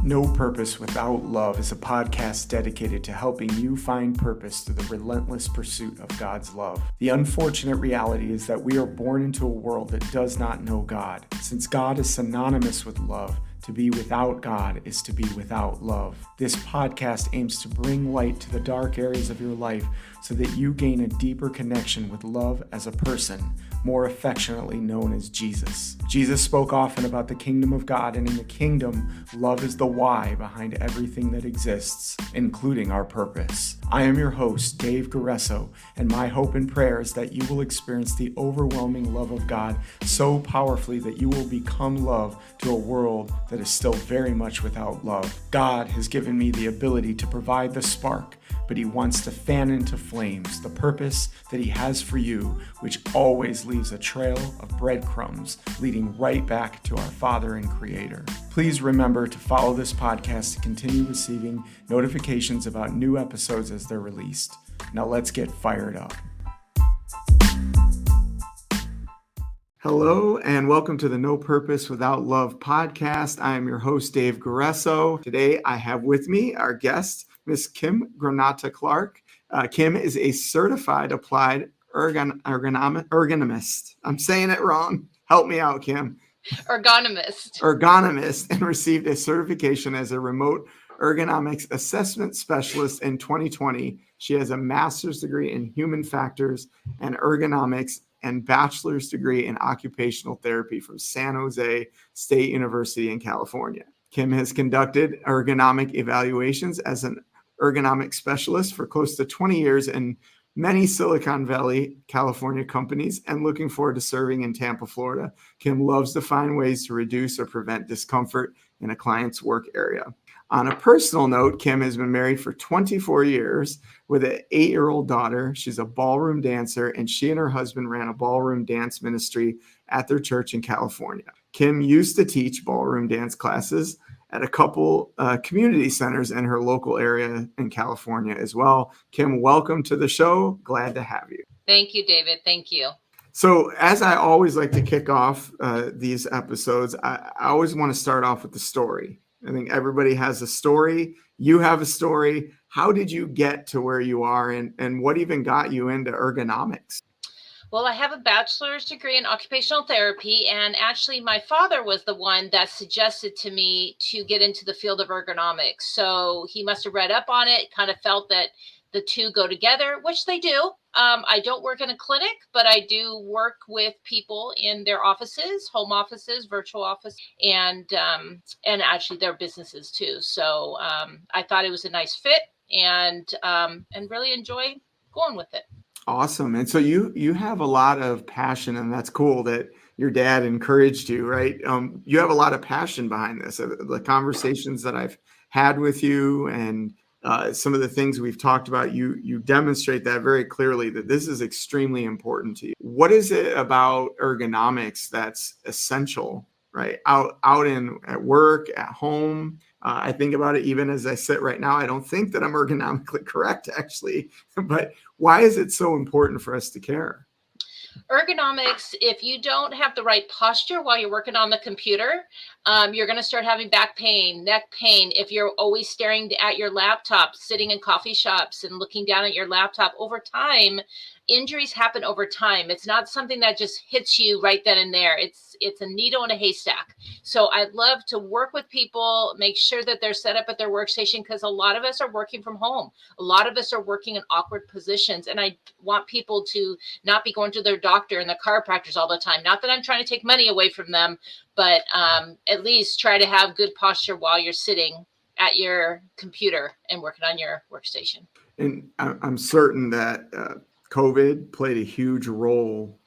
No Purpose Without Love is a podcast dedicated to helping you find purpose through the relentless pursuit of God's love. The unfortunate reality is that we are born into a world that does not know God. Since God is synonymous with love, to be without God is to be without love. This podcast aims to bring light to the dark areas of your life so that you gain a deeper connection with love as a person, more affectionately known as Jesus. Jesus spoke often about the kingdom of God, and in the kingdom, love is the why behind everything that exists, including our purpose. I am your host, Dave Guresso, and my hope and prayer is that you will experience the overwhelming love of God so powerfully that you will become love to a world that is still very much without love. God has given me the ability to provide the spark, but He wants to fan into flames the purpose that He has for you, which always leaves a trail of breadcrumbs leading right back to our Father and Creator. Please remember to follow this podcast to continue receiving notifications about new episodes as they're released. Now let's get fired up. Hello and welcome to the No Purpose Without Love podcast. I am your host, Dave Guresso. Today I have with me our guest, Miss Kim Granata-Clark. Kim is a certified applied ergonomist. I'm saying it wrong. Help me out, Kim. Ergonomist, and received a certification as a remote ergonomics assessment specialist in 2020. She has a master's degree in human factors and ergonomics and bachelor's degree in occupational therapy from San Jose State University in California. Kim has conducted ergonomic evaluations as an ergonomic specialist for close to 20 years in many Silicon Valley, California companies, and looking forward to serving in Tampa, Florida. Kim loves to find ways to reduce or prevent discomfort in a client's work area. On a personal note, Kim has been married for 24 years with an 8-year-old daughter. She's a ballroom dancer, and she and her husband ran a ballroom dance ministry at their church in California. Kim used to teach ballroom dance classes at a couple community centers in her local area in California as well. Kim, welcome to the show. Glad to have you. Thank you, David. Thank you. So as I always like to kick off these episodes, I always want to start off with the story. I think everybody has a story. You have a story. How did you get to where you are, and what even got you into ergonomics? Well, I have a bachelor's degree in occupational therapy, and actually my father was the one that suggested to me to get into the field of ergonomics. So he must have read up on it, kind of felt that the two go together, which they do. I don't work in a clinic, but I do work with people in their offices, home offices, virtual office, and actually their businesses too. So I thought it was a nice fit, and really enjoy going with it. Awesome. And so you have a lot of passion, and that's cool that your dad encouraged you, right? You have a lot of passion behind this. The conversations that I've had with you and some of the things we've talked about, you demonstrate that very clearly, that this is extremely important to you. What is it about ergonomics that's essential, right? Out at work, at home? I think about it even as I sit right now. I don't think that I'm ergonomically correct, actually. But why is it so important for us to care? Ergonomics, if you don't have the right posture while you're working on the computer, you're going to start having back pain, neck pain. If you're always staring at your laptop, sitting in coffee shops and looking down at your laptop, over time, injuries happen over time. It's not something that just hits you right then and there. It's a needle in a haystack. So I'd love to work with people, make sure that they're set up at their workstation, because a lot of us are working from home. A lot of us are working in awkward positions. And I want people to not be going to their doctor and the chiropractors all the time. Not that I'm trying to take money away from them, but at least try to have good posture while you're sitting at your computer and working on your workstation. And I'm certain that COVID played a huge role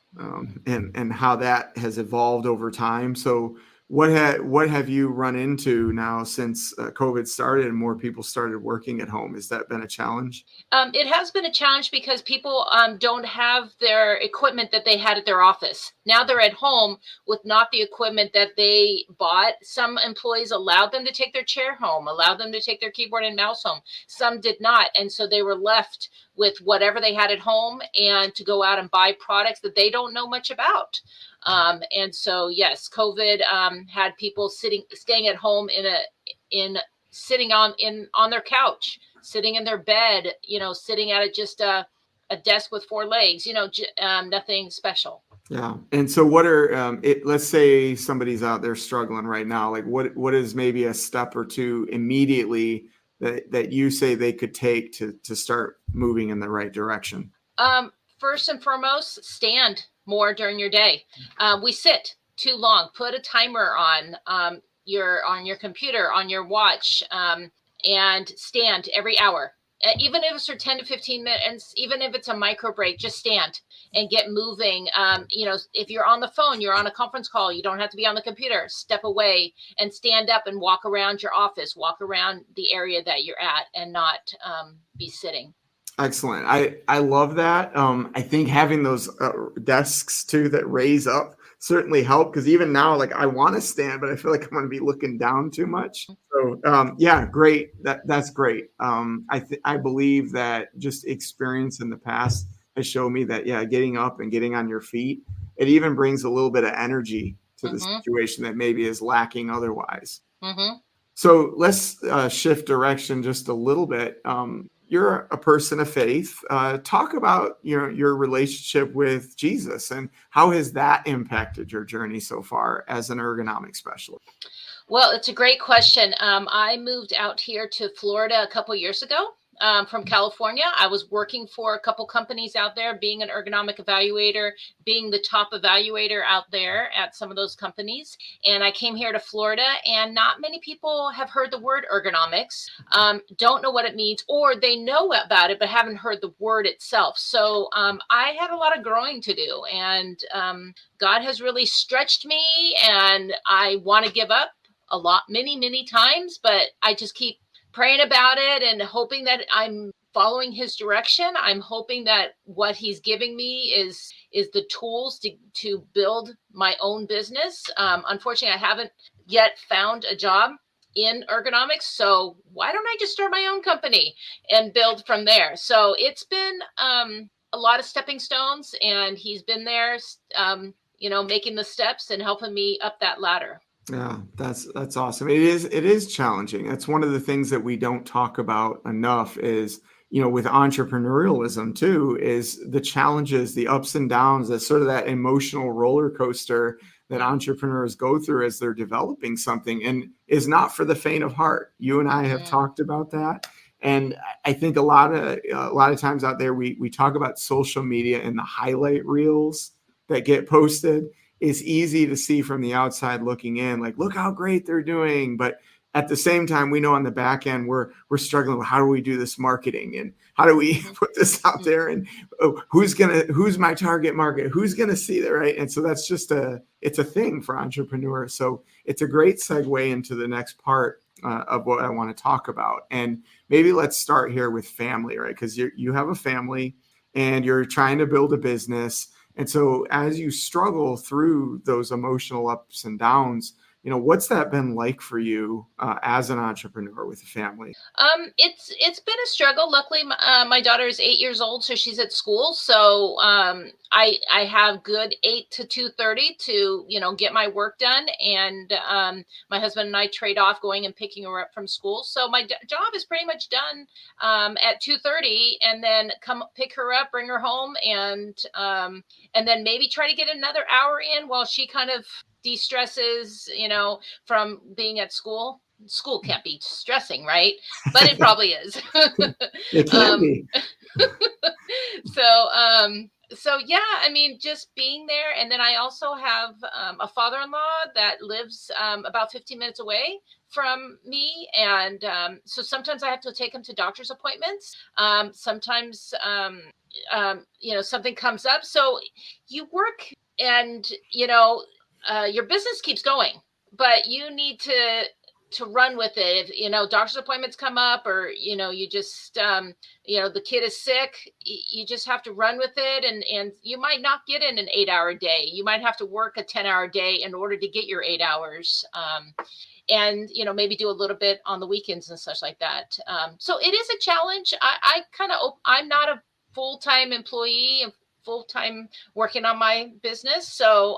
in how that has evolved over time. So what have you run into now since COVID started and more people started working at home? Has that been a challenge? It has been a challenge because people don't have their equipment that they had at their office. Now they're at home with not the equipment that they bought. Some employees allowed them to take their chair home, allowed them to take their keyboard and mouse home. Some did not. And so they were left with whatever they had at home and to go out and buy products that they don't know much about. And so, yes, COVID had people staying at home sitting on their couch, sitting in their bed, sitting at just a desk with four legs, nothing special. Yeah. And so what are, let's say somebody's out there struggling right now, like what is maybe a step or two immediately that you say they could take to start moving in the right direction? First and foremost, stand more during your day. We sit too long. Put a timer on your computer, on your watch, and stand every hour. Even if it's for 10 to 15 minutes, even if it's a micro break, just stand and get moving. If you're on the phone, you're on a conference call, you don't have to be on the computer. Step away and stand up and walk around your office, walk around the area that you're at, and not be sitting. Excellent. I love that. I think having those desks too that raise up certainly help, because even now, like, I want to stand, but I feel like I'm going to be looking down too much. So yeah, great. That's great. I believe that just experience in the past has shown me that, yeah, getting up and getting on your feet, it even brings a little bit of energy to the situation that maybe is lacking otherwise. So let's shift direction just a little bit. You're a person of faith. Talk about your relationship with Jesus and how has that impacted your journey so far as an ergonomic specialist? Well, it's a great question. I moved out here to Florida a couple years ago from California. I was working for a couple companies out there, being an ergonomic evaluator, being the top evaluator out there at some of those companies. And I came here to Florida, and not many people have heard the word ergonomics, don't know what it means, or they know about it, but haven't heard the word itself. So I had a lot of growing to do, and God has really stretched me, and I want to give up many times, but I just keep praying about it and hoping that I'm following his direction. I'm hoping that what he's giving me is the tools to build my own business. Unfortunately, I haven't yet found a job in ergonomics, so why don't I just start my own company and build from there? So it's been a lot of stepping stones, and he's been there, making the steps and helping me up that ladder. Yeah, that's awesome. It is challenging. That's one of the things that we don't talk about enough is, with entrepreneurialism too, is the challenges, the ups and downs, that sort of that emotional roller coaster that entrepreneurs go through as they're developing something, and is not for the faint of heart. You and I have talked about that. And I think a lot of times out there, we talk about social media and the highlight reels that get posted. It's easy to see from the outside looking in, like, look how great they're doing. But at the same time, we know on the back end, we're struggling with how do we do this marketing and how do we put this out there, and who's my target market? Who's going to see that, right? And so that's just it's a thing for entrepreneurs. So it's a great segue into the next part of what I want to talk about. And maybe let's start here with family, right? Because you have a family and you're trying to build a business. And so as you struggle through those emotional ups and downs, what's that been like for you as an entrepreneur with a family? It's been a struggle. Luckily, my daughter is 8 years old, so she's at school. So I have good 8 to 2:30 to get my work done, and my husband and I trade off going and picking her up from school. So my job is pretty much done at 2:30, and then come pick her up, bring her home, and then maybe try to get another hour in while she kind of de-stresses, from being at school. School can't be stressing, right? But it probably is. It can be. So yeah, I mean, just being there. And then I also have a father-in-law that lives about 15 minutes away from me. And so sometimes I have to take him to doctor's appointments. Sometimes, something comes up. So you work, and, your business keeps going, but you need to run with it. If, doctor's appointments come up, or, you just, the kid is sick, you just have to run with it. And you might not get in an 8-hour day. You might have to work a 10-hour day in order to get your 8 hours. And, maybe do a little bit on the weekends and such like that. So it is a challenge. I'm not full-time employee and full-time working on my business. So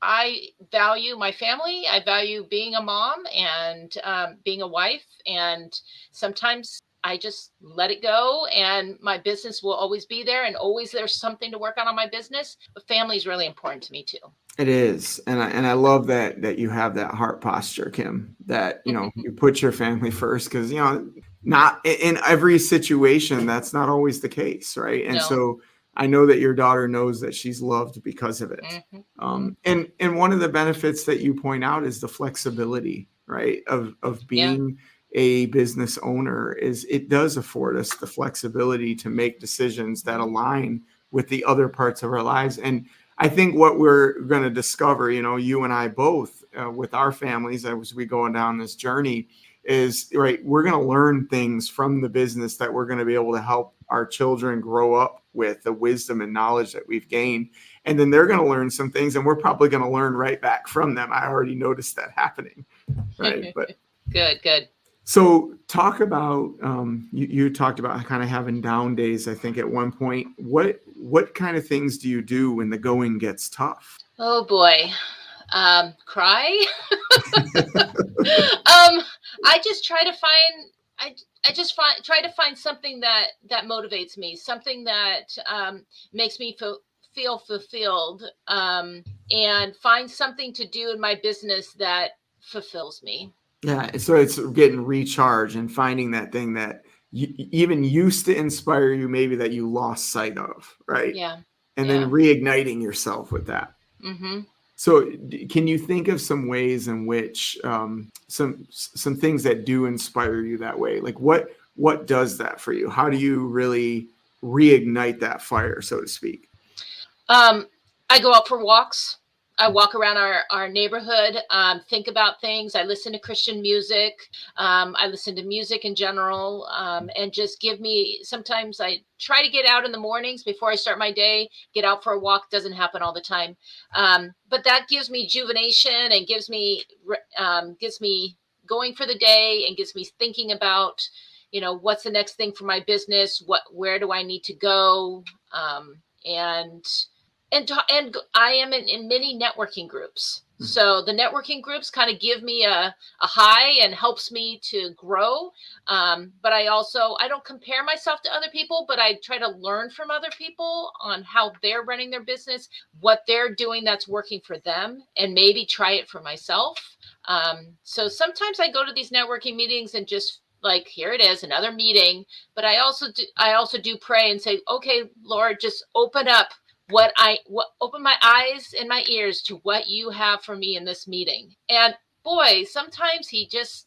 I value my family. I value being a mom and being a wife. And sometimes I just let it go, and my business will always be there, and always there's something to work on my business. But family is really important to me too. It is. And I love that you have that heart posture, Kim, that, you put your family first, because, not in every situation, that's not always the case. Right. And so I know that your daughter knows that she's loved because of it. And one of the benefits that you point out is the flexibility, right, of being a business owner. Is it does afford us the flexibility to make decisions that align with the other parts of our lives. And I think what we're going to discover, you and I both, with our families as we go down this journey, is, right, we're going to learn things from the business that we're going to be able to help our children grow up with the wisdom and knowledge that we've gained. And then they're going to learn some things, and we're probably going to learn right back from them. I already noticed that happening. Right. But Good. So talk about, you talked about kind of having down days, I think, at one point. What kind of things do you do when the going gets tough? Oh boy. Cry. I just try to find, try to find something that motivates me, something that makes me feel fulfilled, and find something to do in my business that fulfills me. Yeah, so it's getting recharged and finding that thing that even used to inspire you, maybe that you lost sight of, right? Yeah. And then reigniting yourself with that. Mm-hmm. So can you think of some ways in which some things that do inspire you that way? Like what does that for you? How do you really reignite that fire, so to speak? I go out for walks. I walk around our neighborhood, think about things. I listen to Christian music. I listen to music in general, and just sometimes I try to get out in the mornings before I start my day, get out for a walk. Doesn't happen all the time. But that gives me rejuvenation and gives me going for the day, and gets me thinking about, what's the next thing for my business? Where do I need to go? And I am in many networking groups. So the networking groups kind of give me a high and helps me to grow. But I don't compare myself to other people, but I try to learn from other people on how they're running their business, what they're doing that's working for them, and maybe try it for myself. So sometimes I go to these networking meetings and just like, here it is, another meeting. But I also do pray and say, okay, Lord, just open up open my eyes and my ears to what you have for me in this meeting. And boy, sometimes he does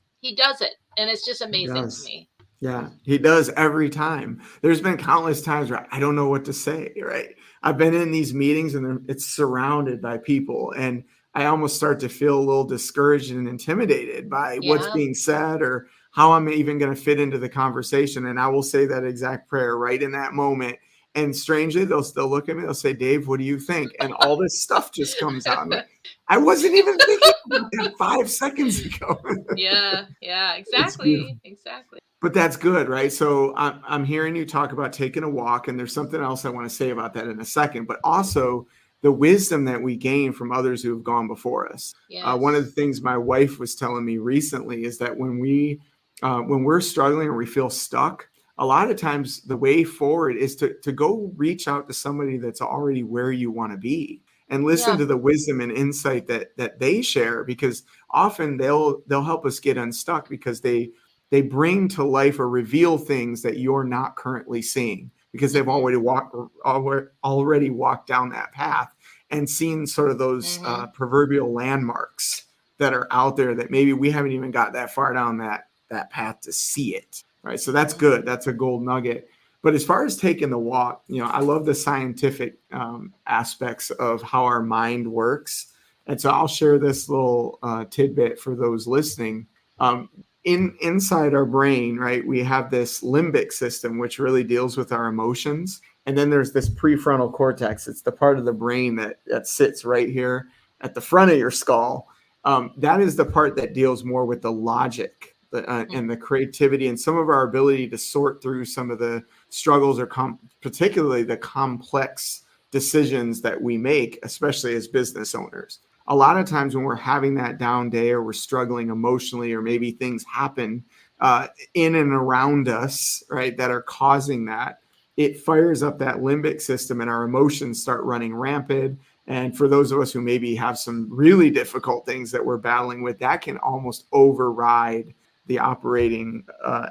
it, and it's just amazing to me. Yeah, he does every time. There's been countless times where I don't know what to say, right? I've been in these meetings and it's surrounded by people, and I almost start to feel a little discouraged and intimidated by what's being said or how I'm even going to fit into the conversation. And I will say that exact prayer right in that moment. And strangely, they'll still look at me. They'll say, Dave, what do you think? And all this stuff just comes out. Like, I wasn't even thinking about that 5 seconds ago. Yeah, exactly. But that's good, right? So I'm hearing you talk about taking a walk, and there's something else I want to say about that in a second, but also the wisdom that we gain from others who have gone before us. Yes. One of the things my wife was telling me recently is that when we're struggling or we feel stuck, a lot of times the way forward is to go reach out to somebody that's already where you want to be and listen to the wisdom and insight that they share, because often they'll help us get unstuck because they bring to life or reveal things that you're not currently seeing, because they've already walked down that path and seen sort of those proverbial landmarks that are out there that maybe we haven't even got that far down that path to see it. Right. So that's good. That's a gold nugget. But as far as taking the walk, I love the scientific aspects of how our mind works. And so I'll share this little tidbit for those listening. Inside our brain, right, we have this limbic system, which really deals with our emotions. And then there's this prefrontal cortex. It's the part of the brain that sits right here at the front of your skull. That is the part that deals more with the logic and the creativity and some of our ability to sort through some of the struggles or particularly the complex decisions that we make, especially as business owners. A lot of times when we're having that down day or we're struggling emotionally, or maybe things happen in and around us, right, that are causing that, it fires up that limbic system and our emotions start running rampant. And for those of us who maybe have some really difficult things that we're battling with, that can almost override the operating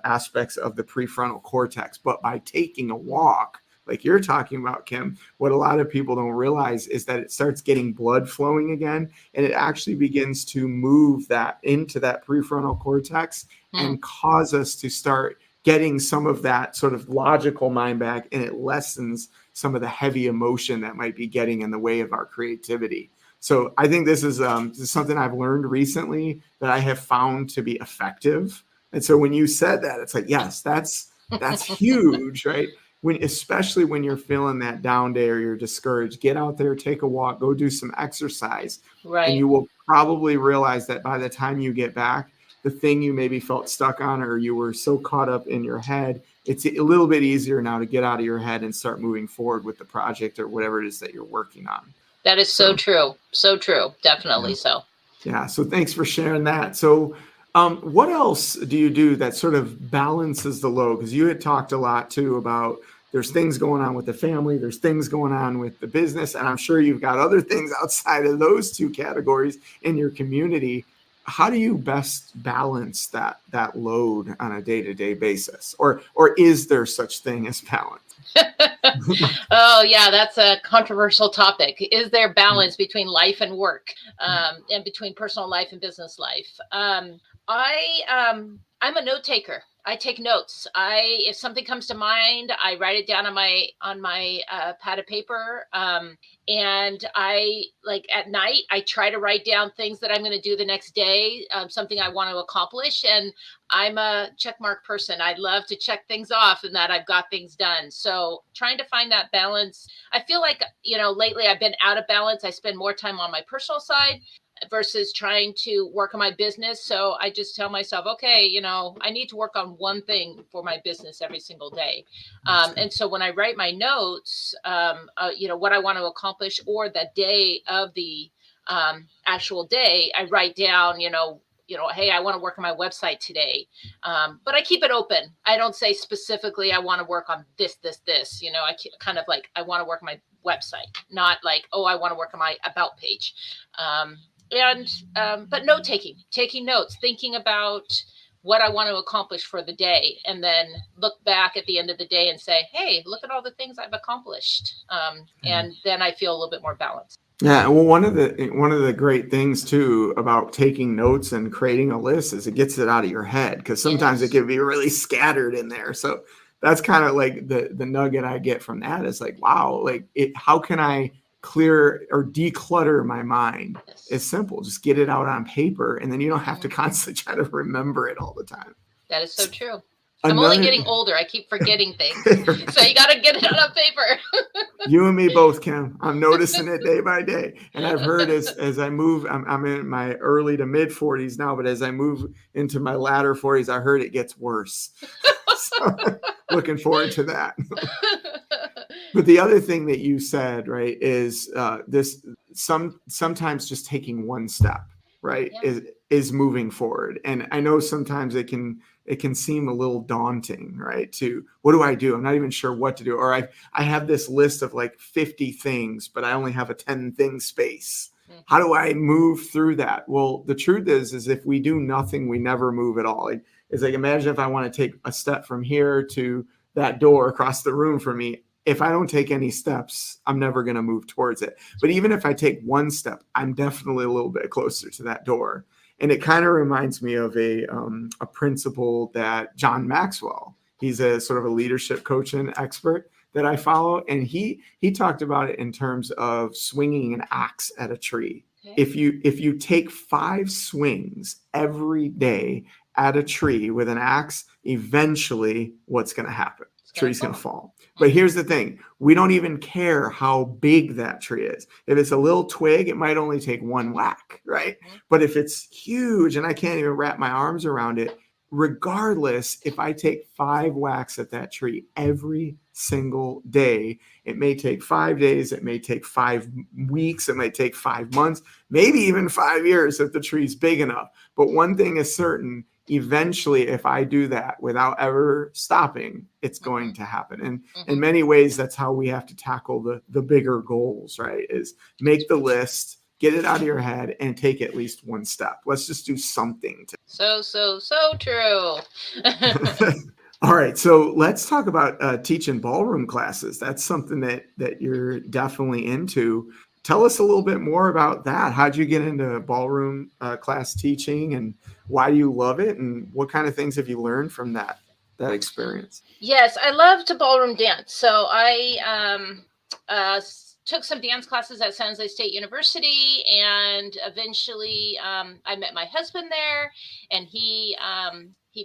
aspects of the prefrontal cortex. But by taking a walk, like you're talking about, Kim, what a lot of people don't realize is that it starts getting blood flowing again, and it actually begins to move that into that prefrontal cortex and cause us to start getting some of that sort of logical mind back, and it lessens some of the heavy emotion that might be getting in the way of our creativity. So I think this is something I've learned recently that I have found to be effective. And so when you said that, it's like, yes, that's huge, right? Especially when you're feeling that down day or you're discouraged, get out there, take a walk, go do some exercise. Right. And you will probably realize that by the time you get back, the thing you maybe felt stuck on or you were so caught up in your head, it's a little bit easier now to get out of your head and start moving forward with the project or whatever it is that you're working on. That is so true. So true. Definitely so. Yeah. So thanks for sharing that. So what else do you do that sort of balances the load? Because you had talked a lot too about there's things going on with the family, there's things going on with the business, and I'm sure you've got other things outside of those two categories in your community. How do you best balance that load on a day-to-day basis? Or is there such thing as balance? Oh, yeah, that's a controversial topic. Is there balance between life and work, and between personal life and business life? I'm a note taker. I take notes. If something comes to mind, I write it down on my pad of paper. And I, like, at night, I try to write down things that I'm going to do the next day, something I want to accomplish. And I'm a checkmark person. I love to check things off and that I've got things done. So trying to find that balance. I feel like, lately I've been out of balance. I spend more time on my personal side versus trying to work on my business. So I just tell myself, okay, I need to work on one thing for my business every single day. And so when I write my notes, what I want to accomplish or the day of the actual day, I write down, hey, I want to work on my website today. But I keep it open. I don't say specifically, I want to work on this. I kind of like, I want to work on my website, not like, oh, I want to work on my about page. But taking notes, thinking about what I want to accomplish for the day, and then look back at the end of the day and say, hey, look at all the things I've accomplished. And then I feel a little bit more balanced. Yeah, well, one of the great things too about taking notes and creating a list is it gets it out of your head, because sometimes it can be really scattered in there. So that's kind of like the nugget I get from that is like, wow, like how can I clear or declutter my mind? Yes. It's simple. Just get it out on paper, and then you don't have to constantly try to remember it all the time. That is so true. I'm only getting older. I keep forgetting things. So you got to get it out on paper. You and me both, Kim. I'm noticing it day by day. And I've heard as I move, I'm in my early to mid 40s now, but as I move into my latter 40s, I heard it gets worse. So looking forward to that. But the other thing that you said, right, is sometimes just taking one step, right, is moving forward. And I know sometimes it can seem a little daunting, right? To what do I do? I'm not even sure what to do. Or I have this list of like 50 things, but I only have a 10 thing space. How do I move through that? Well, the truth is if we do nothing, we never move at all. It's like, imagine if I want to take a step from here to that door across the room from me. If I don't take any steps, I'm never going to move towards it. But even if I take one step, I'm definitely a little bit closer to that door. And it kind of reminds me of a principle that John Maxwell, he's a sort of a leadership coach and expert that I follow. And he talked about it in terms of swinging an axe at a tree. Okay. If you take 5 swings every day at a tree with an axe, eventually what's going to happen? Tree's going to fall. But here's the thing. We don't even care how big that tree is. If it's a little twig, it might only take one whack, right? But if it's huge and I can't even wrap my arms around it, regardless, if I take 5 whacks at that tree every single day, it may take 5 days, it may take 5 weeks, it may take 5 months, maybe even 5 years if the tree's big enough. But one thing is certain, eventually, if I do that without ever stopping, it's going to happen. And in many ways, that's how we have to tackle the bigger goals, right? Is make the list, get it out of your head, and take at least one step. Let's just do something. So true. All right, so let's talk about teaching ballroom classes. That's something that you're definitely into. Tell us a little bit more about that. How'd you get into ballroom class teaching, and why do you love it, and what kind of things have you learned from that experience? Yes, I love to ballroom dance. So I took some dance classes at San Jose State University, and eventually I met my husband there, and he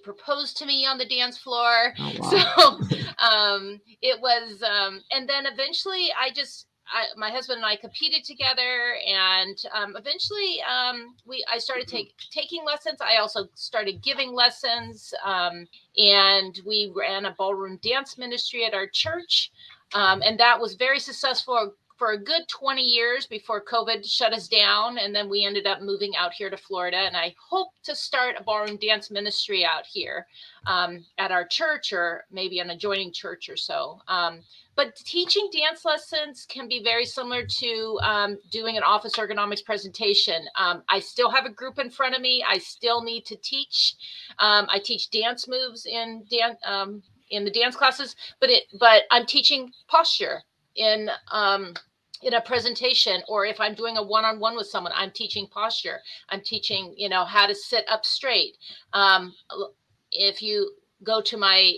proposed to me on the dance floor. Oh, wow. So it was, and then eventually my husband and I competed together, and eventually I started taking lessons. I also started giving lessons, and we ran a ballroom dance ministry at our church, and that was very successful for a good 20 years before COVID shut us down. And then we ended up moving out here to Florida. And I hope to start a ballroom dance ministry out here at our church, or maybe an adjoining church or so. But teaching dance lessons can be very similar to doing an office ergonomics presentation. I still have a group in front of me. I still need to teach. I teach dance moves in the dance classes, but I'm teaching posture in a presentation, or if I'm doing a one-on-one with someone, I'm teaching posture. I'm teaching, how to sit up straight. If you go to my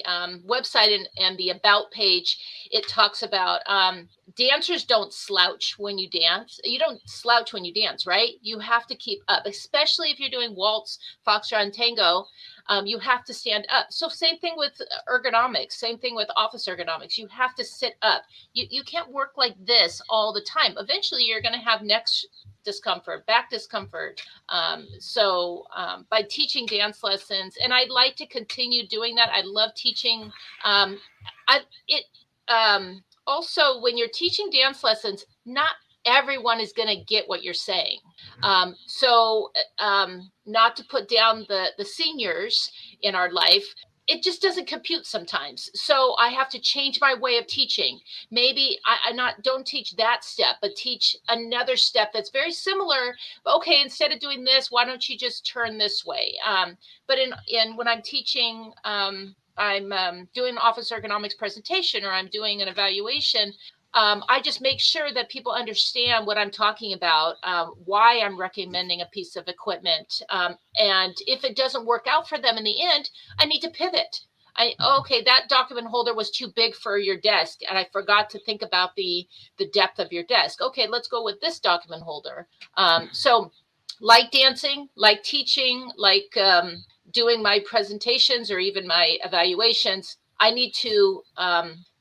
website and the about page, it talks about dancers don't slouch when you dance. You don't slouch when you dance, right? You have to keep up, especially if you're doing waltz, foxtrot, and tango. You have to stand up. So same thing with ergonomics, same thing with office ergonomics. You have to sit up. You can't work like this all the time. Eventually, you're going to have neck discomfort, back discomfort. So by teaching dance lessons, and I'd like to continue doing that. I love teaching. Also, when you're teaching dance lessons, not everyone is going to get what you're saying. So not to put down the seniors in our life, it just doesn't compute sometimes. So I have to change my way of teaching. Maybe don't teach that step, but teach another step that's very similar. Okay, instead of doing this, why don't you just turn this way? But when I'm teaching, I'm doing an office ergonomics presentation, or I'm doing an evaluation, I just make sure that people understand what I'm talking about, why I'm recommending a piece of equipment. And if it doesn't work out for them in the end, I need to pivot. Okay, that document holder was too big for your desk, and I forgot to think about the depth of your desk. Okay, let's go with this document holder. So like dancing, like teaching, like doing my presentations or even my evaluations, I need to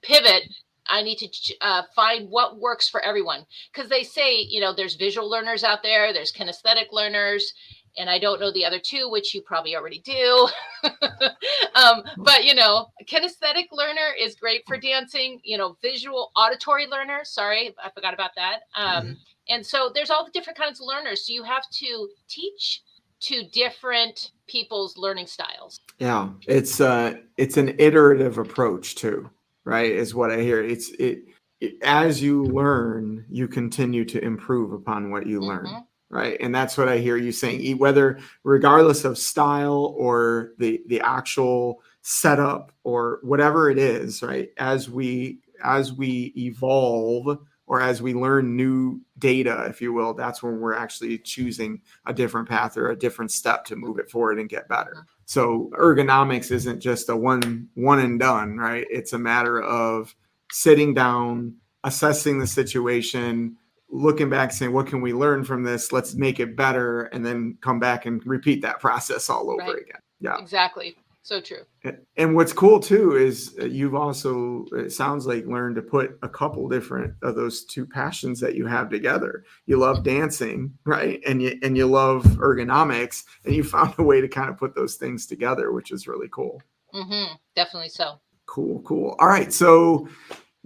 pivot. I need to find what works for everyone, because they say, there's visual learners out there, there's kinesthetic learners, and I don't know the other two, which you probably already do. But, kinesthetic learner is great for dancing, visual auditory learner. Sorry, I forgot about that. And so there's all the different kinds of learners. So you have to teach to different people's learning styles. Yeah, it's an iterative approach too, right? Is what I hear. As you learn, you continue to improve upon what you learn, right? And that's what I hear you saying. Whether regardless of style or the actual setup or whatever it is, right? As we evolve, or as we learn new data, if you will, that's when we're actually choosing a different path or a different step to move it forward and get better. So ergonomics isn't just a one and done, right? It's a matter of sitting down, assessing the situation, looking back, saying, what can we learn from this? Let's make it better, and then come back and repeat that process all over again. Yeah, exactly. So true. And what's cool too is you've also, it sounds like, learned to put a couple different of those two passions that you have together. You love dancing, right? And you love ergonomics, and you found a way to kind of put those things together, which is really cool. Definitely so. Cool. All right. So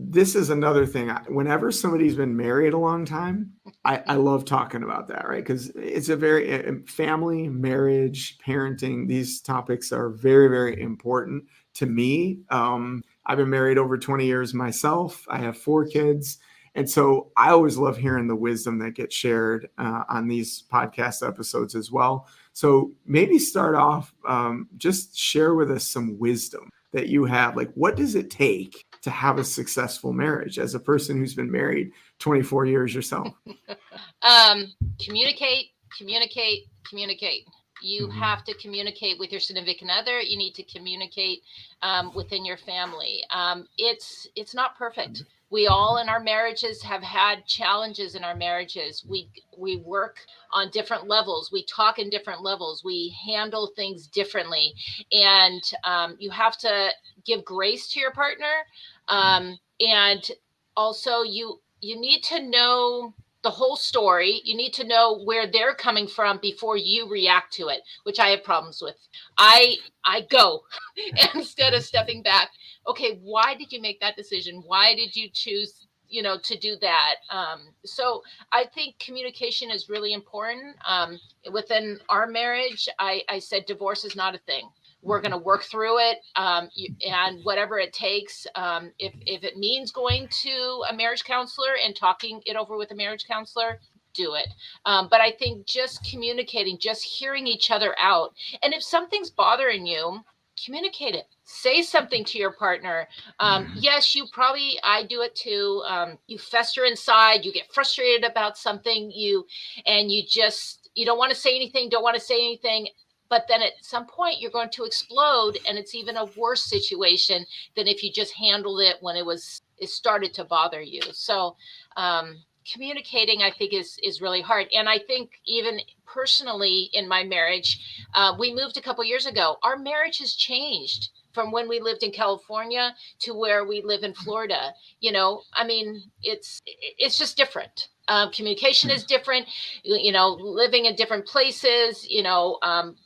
this is another thing. Whenever somebody's been married a long time, I love talking about that, right? Because it's a very family, marriage, parenting. These topics are very, very important to me. I've been married over 20 years myself. I have 4 kids. And so I always love hearing the wisdom that gets shared on these podcast episodes as well. So maybe start off, just share with us some wisdom that you have. Like, what does it take to have a successful marriage as a person who's been married 24 years yourself? Communicate. You have to communicate with your significant other. You need to communicate within your family. It's not perfect. We all in our marriages have had challenges in our marriages. We work on different levels. We talk in different levels. We handle things differently. And you have to give grace to your partner. And also you need to know the whole story. You need to know where they're coming from before you react to it, which I have problems with. I go instead of stepping back. Okay, why did you make that decision? Why did you choose, to do that? So I think communication is really important. Within our marriage, I said divorce is not a thing. We're going to work through it, and whatever it takes. If it means going to a marriage counselor and talking it over with a marriage counselor, do it. But I think just communicating, just hearing each other out. And if something's bothering you, communicate it. Say something to your partner. Yes, I do it too. You fester inside, you get frustrated about something, you don't want to say anything. But then at some point you're going to explode, and it's even a worse situation than if you just handled it when it started to bother you. So communicating, I think, is really hard. And I think even personally in my marriage, we moved a couple years ago. Our marriage has changed from when we lived in California to where we live in Florida. It's just different. Communication is different, living in different places,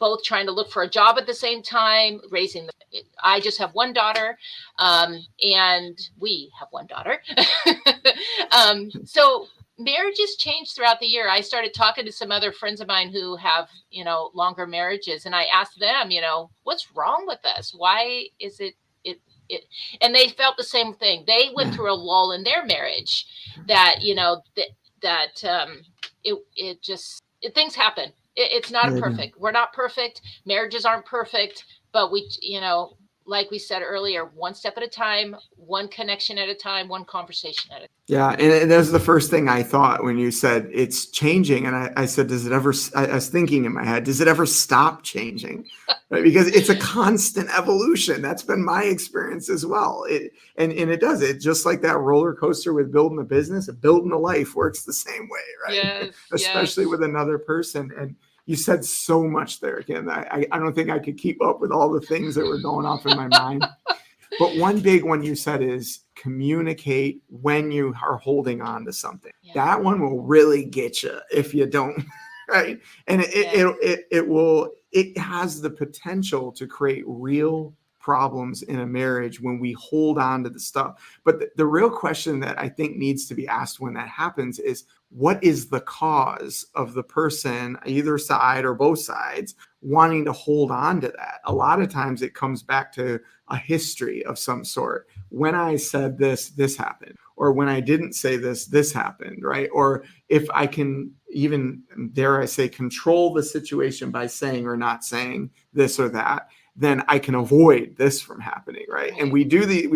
both trying to look for a job at the same time, I just have one daughter, and we have one daughter. So marriages change throughout the year. I started talking to some other friends of mine who have, longer marriages, and I asked them, what's wrong with us? Why is it, and they felt the same thing. They went through a lull in their marriage that, things happen. It's not perfect. We're not perfect. Marriages aren't perfect, but we, like we said earlier, one step at a time, one connection at a time, one conversation at a time. Yeah. And that was the first thing I thought when you said it's changing. And I said, I was thinking in my head, does it ever stop changing? Right? Because it's a constant evolution. That's been my experience as well. And it does. It just like that roller coaster with building a business, building a life works the same way, right? Yes, especially with another person. And you said so much there, Kim. I don't think I could keep up with all the things that were going off in my mind. But one big one you said is communicate when you are holding on to something. Yeah. That one will really get you if you don't, right? And it has the potential to create real problems in a marriage when we hold on to the stuff. But the real question that I think needs to be asked when that happens is, what is the cause of the person, either side or both sides, wanting to hold on to that? A lot of times it comes back to a history of some sort. When I said this happened. Or when I didn't say this happened, right? Or if I can even, dare I say, control the situation by saying or not saying this or that, then I can avoid this from happening, right? And we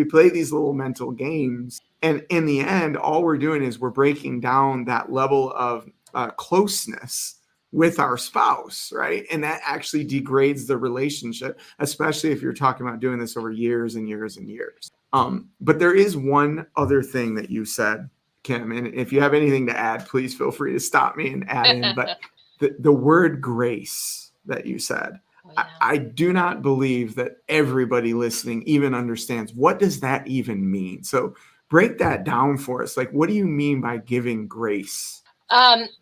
play these little mental games. And in the end, all we're doing is we're breaking down that level of closeness with our spouse, right? And that actually degrades the relationship, especially if you're talking about doing this over years and years and years. But there is one other thing that you said, Kim, and if you have anything to add, please feel free to stop me and add in. But the word grace that you said, Oh, I, yeah. I do not believe that everybody listening even understands what does that even mean. So break that down for us. Like, what do you mean by giving grace?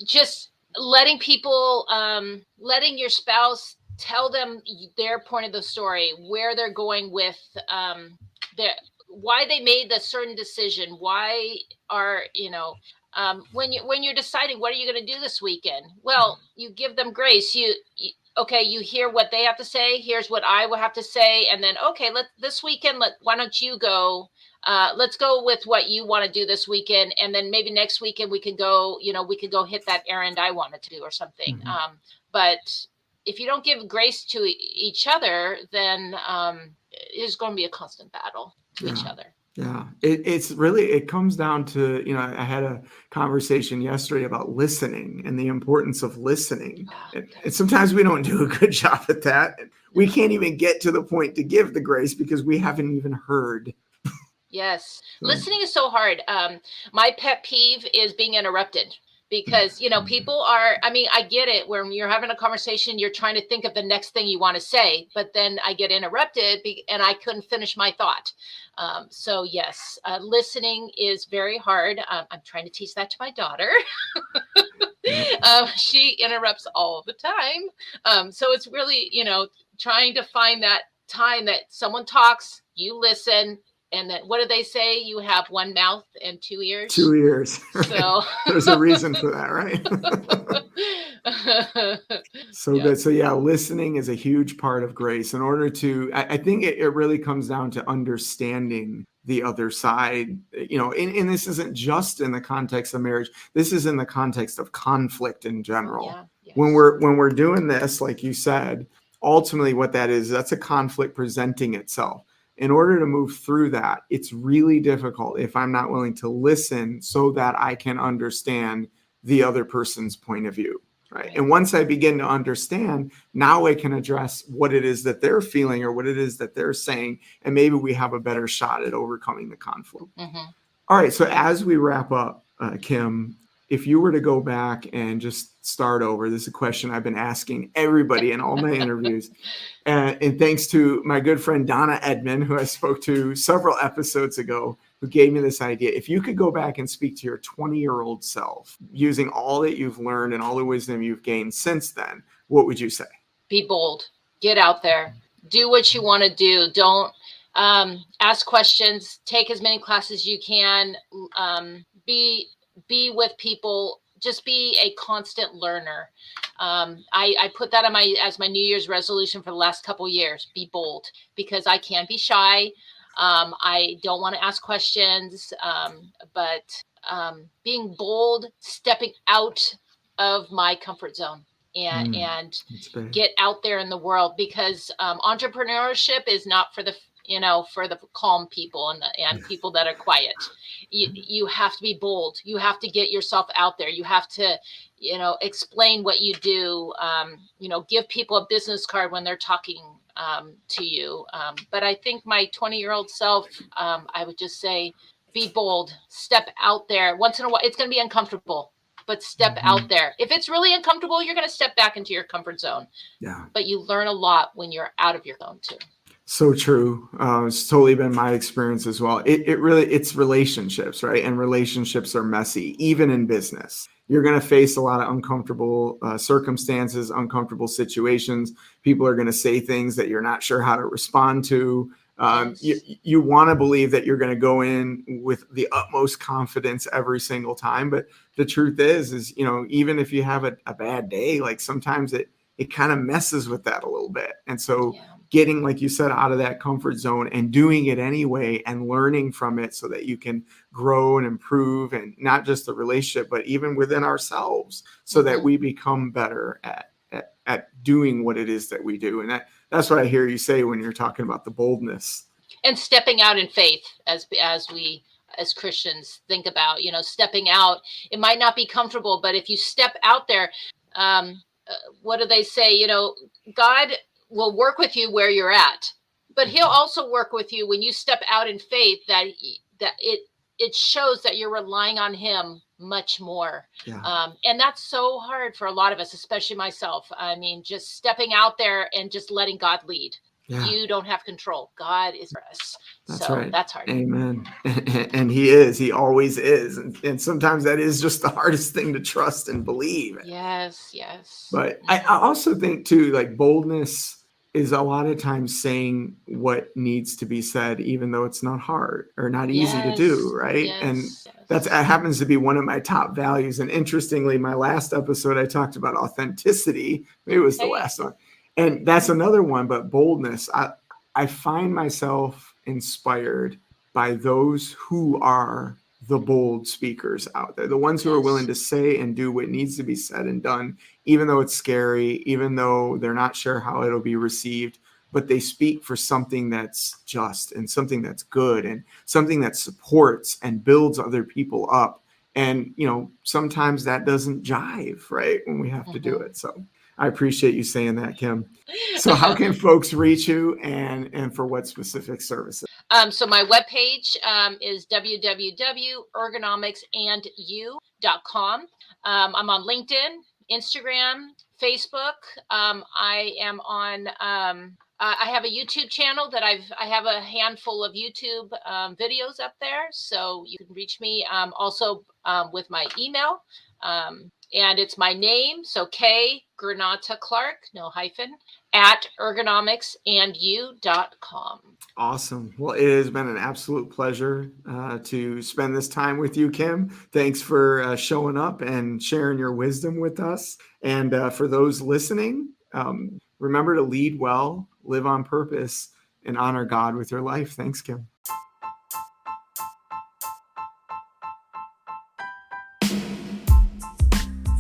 Just letting people, letting your spouse tell them their point of the story, where they're going with their, why they made the certain decision, why are, when you're deciding what are you going to do this weekend, well, you give them grace. Okay, you hear what they have to say, here's what I will have to say, and then okay, this weekend, why don't you go, let's go with what you want to do this weekend, and then maybe next weekend we could go, hit that errand I wanted to do or something. Mm-hmm. But if you don't give grace to each other, then it's going to be a constant battle to each other. Yeah, it's really, it comes down to, I had a conversation yesterday about listening and the importance of listening. And sometimes we don't do a good job at that. We can't even get to the point to give the grace because we haven't even heard. Yes. Listening is so hard. My pet peeve is being interrupted because, people are, I get it. When you're having a conversation, you're trying to think of the next thing you want to say, but then I get interrupted and I couldn't finish my thought. So yes, listening is very hard. I'm trying to teach that to my daughter. She interrupts all the time. So it's really, trying to find that time that someone talks, you listen, and then what do they say? You have one mouth and two ears. 2 years. So there's a reason for that, right? So good. So yeah, listening is a huge part of grace. In order to, I think it really comes down to understanding the other side, and this isn't just in the context of marriage. This is in the context of conflict in general. Yeah, yes. When we're doing this, like you said, ultimately what that is, that's a conflict presenting itself. In order to move through that, it's really difficult if I'm not willing to listen so that I can understand the other person's point of view. Right. And once I begin to understand, now I can address what it is that they're feeling or what it is that they're saying. And maybe we have a better shot at overcoming the conflict. Mm-hmm. All right. So as we wrap up, Kim, if you were to go back and just start over, this is a question I've been asking everybody in all my interviews. And thanks to my good friend Donna Edmond, who I spoke to several episodes ago, who gave me this idea. If you could go back and speak to your 20-year-old self using all that you've learned and all the wisdom you've gained since then, what would you say? Be bold. Get out there. Do what you want to do. Don't ask questions. Take as many classes as you can. Be with people. Just be a constant learner. I put that as my New Year's resolution for the last couple of years. Be bold, because I can be shy. I don't want to ask questions, but being bold, stepping out of my comfort zone and get out there in the world, because entrepreneurship is not for the calm people and people that are quiet. You have to be bold. You have to get yourself out there. You have to, explain what you do, give people a business card when they're talking to you. But I think my 20-year-old self, I would just say, be bold, step out there. Once in a while, it's going to be uncomfortable, but step out there. If it's really uncomfortable, you're going to step back into your comfort zone. Yeah. But you learn a lot when you're out of your zone too. So true. It's totally been my experience as well. It's relationships, right? And relationships are messy, even in business. You're going to face a lot of uncomfortable circumstances, uncomfortable situations. People are going to say things that you're not sure how to respond to. You want to believe that you're going to go in with the utmost confidence every single time. But the truth is, even if you have a bad day, like sometimes it kind of messes with that a little bit. And so getting, like you said, out of that comfort zone and doing it anyway and learning from it so that you can grow and improve, and not just the relationship, but even within ourselves, so that we become better at doing what it is that we do. And that's what I hear you say when you're talking about the boldness. And stepping out in faith, as we as Christians think about, stepping out. It might not be comfortable, but if you step out there, what do they say? God will work with you where you're at, but he'll also work with you when you step out in faith, that it shows that you're relying on him much more. Yeah. And that's so hard for a lot of us, especially myself. I mean, just stepping out there and just letting God lead. Yeah. You don't have control. God is for us. That's so right. that's hard. Amen. And he is. He always is. And sometimes that is just the hardest thing to trust and believe. Yes, yes. But I also think too, like boldness is a lot of times saying what needs to be said, even though it's not hard or not easy to do, right? And that happens to be one of my top values. And interestingly, my last episode, I talked about authenticity. Maybe it was the last one. And that's another one, but boldness. I find myself inspired by those who are the bold speakers out there, the ones who are willing to say and do what needs to be said and done, even though it's scary, even though they're not sure how it'll be received, but they speak for something that's just and something that's good and something that supports and builds other people up. And, you know, sometimes that doesn't jive, right, when we have to do it. So I appreciate you saying that, Kim. So how can folks reach you and for what specific services? So my webpage is www.ergonomicsandyou.com. I'm on LinkedIn, Instagram, Facebook. I am on, I have a YouTube channel that I have a handful of YouTube videos up there. So you can reach me also with my email. And it's my name. So K Granata-Clark, no hyphen, at ergonomicsandyou.com. Awesome. Well, it has been an absolute pleasure to spend this time with you, Kim. Thanks for showing up and sharing your wisdom with us. And for those listening, remember to lead well, live on purpose, and honor God with your life. Thanks, Kim.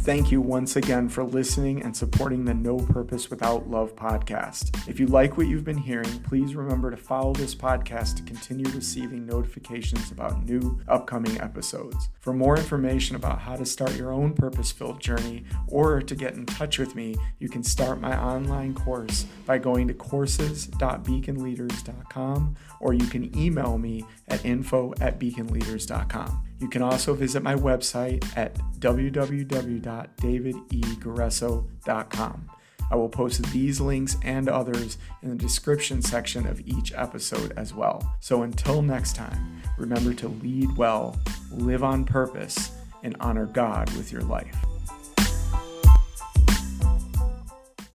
Thank you once again for listening and supporting the No Purpose Without Love podcast. If you like what you've been hearing, please remember to follow this podcast to continue receiving notifications about new upcoming episodes. For more information about how to start your own purpose-filled journey or to get in touch with me, you can start my online course by going to courses.beaconleaders.com, or you can email me at info@beaconleaders.com. You can also visit my website at www.davideguerreso.com. I will post these links and others in the description section of each episode as well. So until next time, remember to lead well, live on purpose, and honor God with your life.